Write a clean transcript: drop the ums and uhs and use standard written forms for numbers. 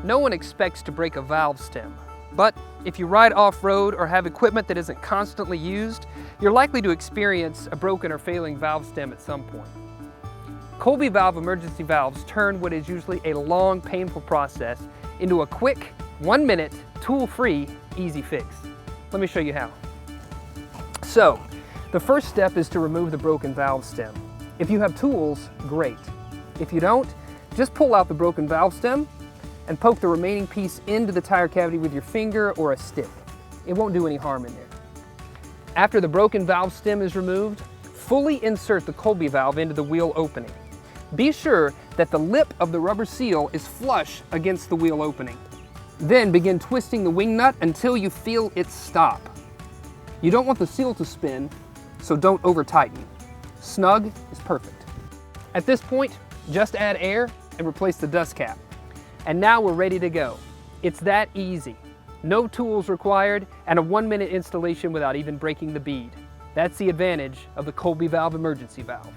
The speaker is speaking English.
No one expects to break a valve stem, but if you ride off-road or have equipment that isn't constantly used, you're likely to experience a broken or failing valve stem at some point. Colby valve emergency valves turn what is usually a long, painful process into a quick, 1-minute, tool-free, easy fix. Let me show you how. So, the first step is to remove the broken valve stem. If you have tools, great. If you don't, just pull out the broken valve stem and poke the remaining piece into the tire cavity with your finger or a stick. It won't do any harm in there. After the broken valve stem is removed, fully insert the Colby valve into the wheel opening. Be sure that the lip of the rubber seal is flush against the wheel opening. Then begin twisting the wing nut until you feel it stop. You don't want the seal to spin, so don't over-tighten. Snug is perfect. At this point, just add air and replace the dust cap. And now we're ready to go. It's that easy. No tools required and a 1-minute installation without even breaking the bead. That's the advantage of the Colby valve emergency valve.